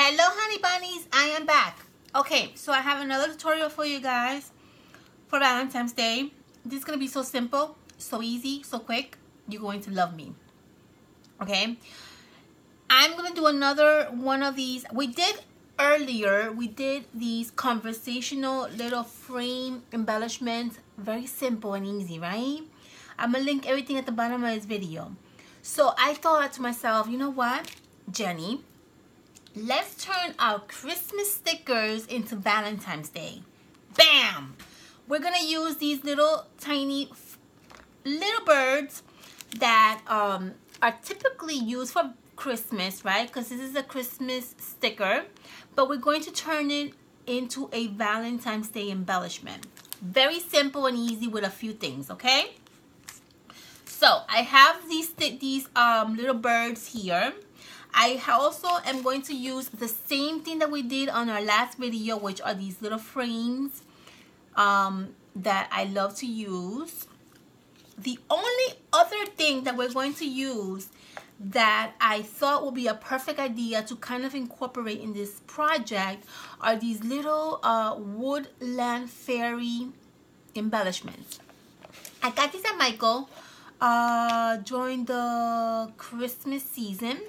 Hello honey bunnies, I am back. Okay, so I have another tutorial for you guys for Valentine's Day. This is going to be so simple, so easy, so quick. You're going to love me. Okay, I'm going to do another one of these. We did these conversational little frame embellishments. Very simple and easy, right? I'm going to link everything at the bottom of this video. So I thought to myself, you know what, Jenny? Let's turn our Christmas stickers into Valentine's Day. Bam! We're going to use these little tiny little birds that are typically used for Christmas, right? Because this is a Christmas sticker. But we're going to turn it into a Valentine's Day embellishment. Very simple and easy with a few things, okay? So I have these little birds here. I also am going to use the same thing that we did on our last video, which are these little frames that I love to use. The only other thing that we're going to use that I thought would be a perfect idea to kind of incorporate in this project are these little Woodland fairy embellishments. I got these at Michael during the Christmas season,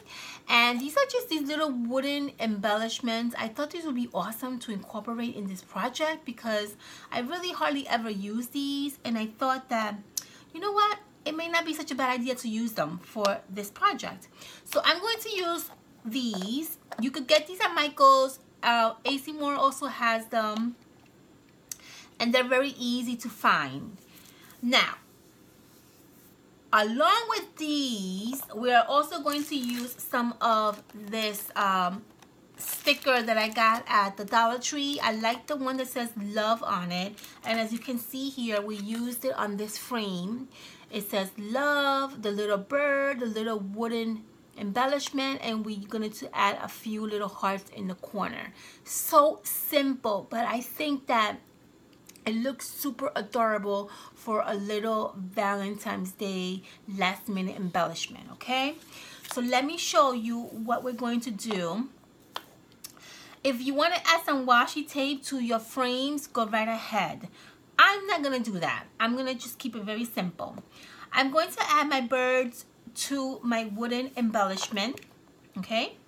and these are just these little wooden embellishments. I thought these would be awesome to incorporate in this project because I really hardly ever use these, and I thought that, you know what, it may not be such a bad idea to use them for this project. So I'm going to use these. You could get these at Michael's. AC Moore also has them, and they're very easy to find. Now, along with these, we are also going to use some of this sticker that I got at the Dollar Tree. I like the one that says love on it. And as you can see here, we used it on this frame. It says love, the little bird, the little wooden embellishment, and we're going to add a few little hearts in the corner. So simple, but I think that it looks super adorable for a little Valentine's Day last minute embellishment, okay? So let me show you what we're going to do. If you want to add some washi tape to your frames, go right ahead. I'm not going to do that. I'm going to just keep it very simple. I'm going to add my birds to my wooden embellishment, okay?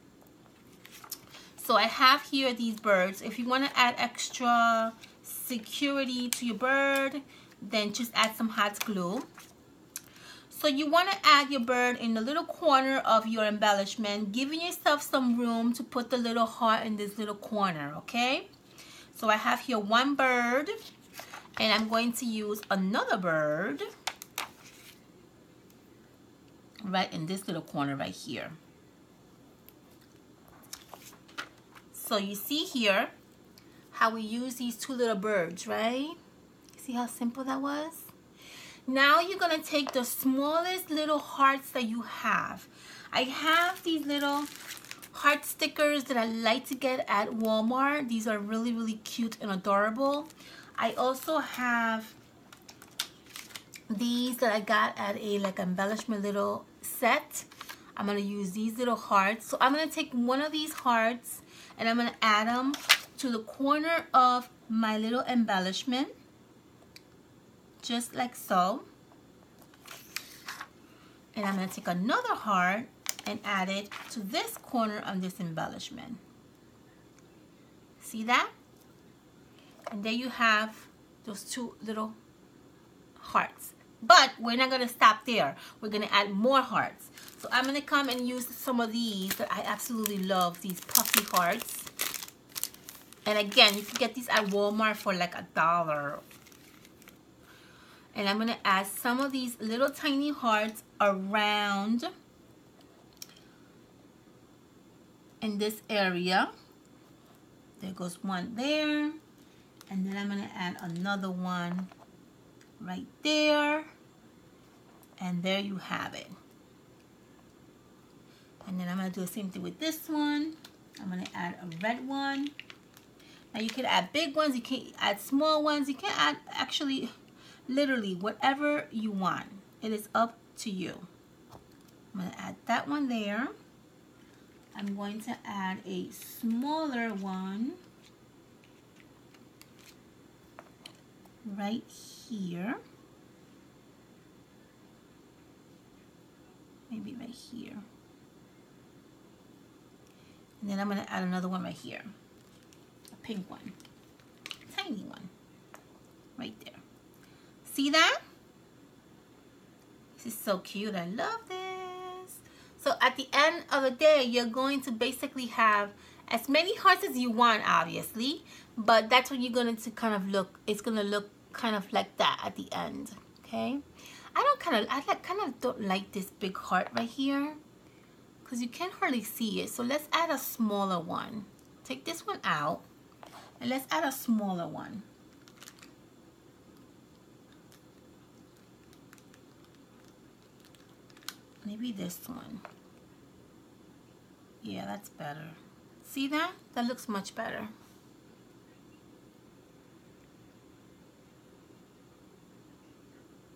So I have here these birds. If you want to add extra security to your bird, then just add some hot glue. So you want to add your bird in the little corner of your embellishment, giving yourself some room to put the little heart in this little corner, okay? So I have here one bird, and I'm going to use another bird right in this little corner right here. So you see here how we use these two little birds, right? See how simple that was? Now you're gonna take the smallest little hearts that you have. I have these little heart stickers that I like to get at Walmart. These are really, really cute and adorable. I also have these that I got at a embellishment little set. I'm gonna use these little hearts. So I'm gonna take one of these hearts and I'm gonna add them to the corner of my little embellishment, just like so. And I'm going to take another heart and add it to this corner of this embellishment. See that? And there you have those two little hearts. But we're not going to stop there. We're going to add more hearts. So I'm going to come and use some of these that I absolutely love, these puffy hearts. And again, you can get these at Walmart for like $1. And I'm going to add some of these little tiny hearts around in this area. There goes one there. And then I'm going to add another one right there. And there you have it. And then I'm going to do the same thing with this one. I'm going to add a red one. Now you can add big ones, you can add small ones, you can add actually literally whatever you want. It is up to you. I'm going to add that one there. I'm going to add a smaller one right here. Maybe right here. And then I'm going to add another one right here. A pink one. Tiny one. Right there. See that? This is so cute. I love this. So at the end of the day, you're going to basically have as many hearts as you want, obviously. But that's what you're going to kind of look. It's going to look kind of like that at the end. Okay? I kind of don't like this big heart right here because you can't hardly see it. So let's add a smaller one. Take this one out and let's add a smaller one. Maybe this one. Yeah, that's better. See that? That looks much better.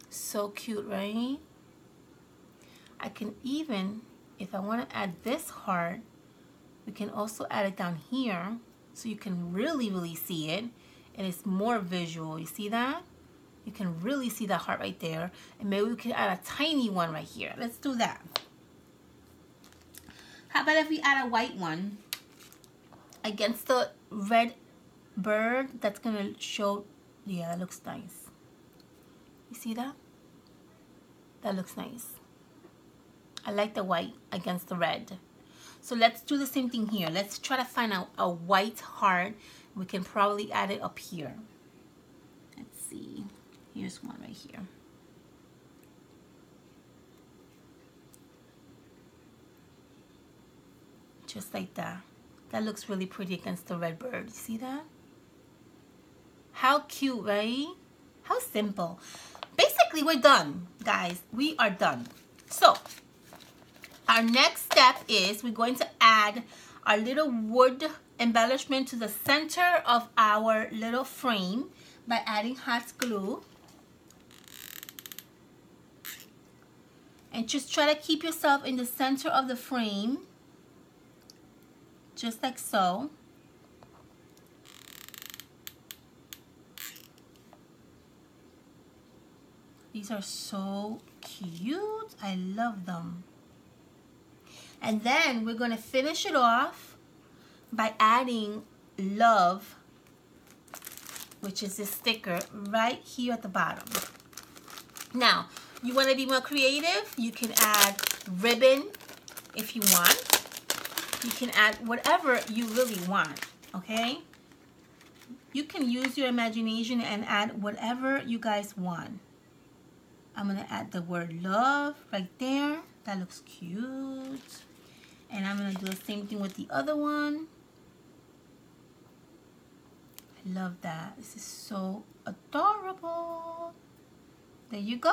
So cute, right? I can even, if I want to add this heart, we can also add it down here so you can really see it, and it's more visual. You see that? You can really see that heart right there, and maybe we can add a tiny one right here. Let's do that. How about if we add a white one against the red bird? That's gonna show. Yeah, that looks nice. You see that? That looks nice. I like the white against the red. So let's do the same thing here. Let's try to find out a white heart. We can probably add it up here. Let's see. Here's one right here. Just like that. That looks really pretty against the red bird. You see that? How cute, right? How simple. Basically, we're done, guys. We are done. So, our next step is we're going to add our little wood embellishment to the center of our little frame by adding hot glue. And just try to keep yourself in the center of the frame. Just like so. These are so cute. I love them. And then we're going to finish it off by adding love, which is this sticker right here at the bottom. Now, you want to be more creative? You can add ribbon if you want. You can add whatever you really want, okay? You can use your imagination and add whatever you guys want. I'm going to add the word love right there. That looks cute. And I'm going to do the same thing with the other one. I love that. This is so adorable. There you go.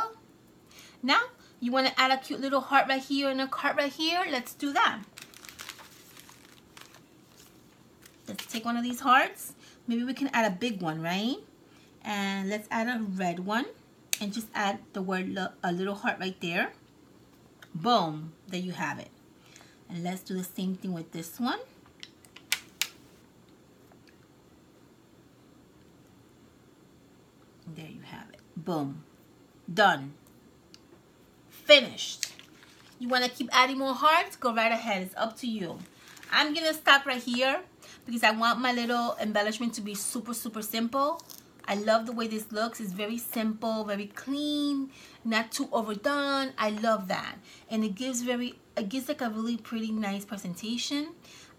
Now, you want to add a cute little heart right here and a heart right here. Let's do that. Let's take one of these hearts. Maybe we can add a big one, right? And let's add a red one. And just add the word a little heart right there. Boom. There you have it. And let's do the same thing with this one. There you have it. Boom. Done. Finished. You want to keep adding more hearts? Go right ahead. It's up to you. I'm going to stop right here because I want my little embellishment to be super simple. I love the way this looks. It's very simple, very clean, not too overdone. I love that. And it gives like a really pretty nice presentation.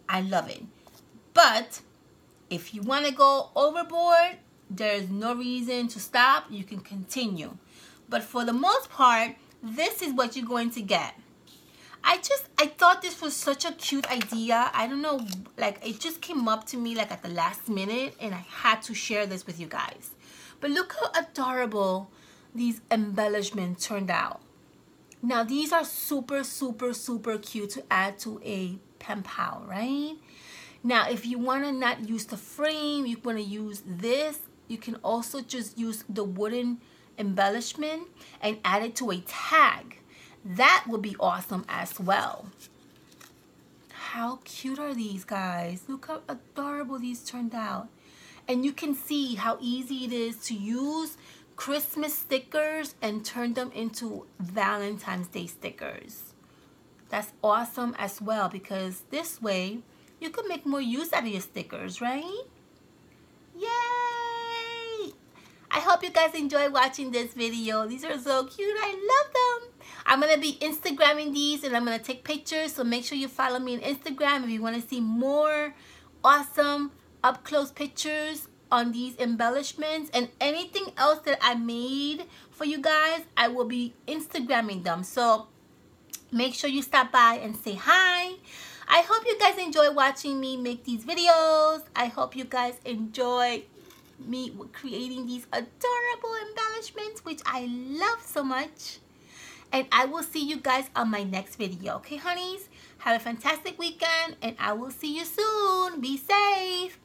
I love it. But if you want to go overboard, there's no reason to stop. You can continue. But for the most part, this is what you're going to get. I thought this was such a cute idea. I don't know, like it just came up to me like at the last minute and I had to share this with you guys. But look how adorable these embellishments turned out. Now these are super cute to add to a pen pal, right? Now if you want to not use the frame, you want to use this, you can also just use the wooden embellishment and add it to a tag. That would be awesome as well. how cute are these, guys? Look how adorable these turned out. And you can see how easy it is to use Christmas stickers and turn them into Valentine's Day stickers. That's awesome as well, because this way you can make more use out of your stickers, right? Yay! I hope you guys enjoy watching this video. These are so cute. I love them. I'm going to be Instagramming these and I'm going to take pictures. So make sure you follow me on Instagram if you want to see more awesome up close pictures on these embellishments and anything else that I made for you guys. I will be Instagramming them. So make sure you stop by and say hi. I hope you guys enjoy watching me make these videos. I hope you guys enjoy me creating these adorable embellishments, which I love so much. And I will see you guys on my next video. Okay, honeys? Have a fantastic weekend, and I will see you soon. Be safe.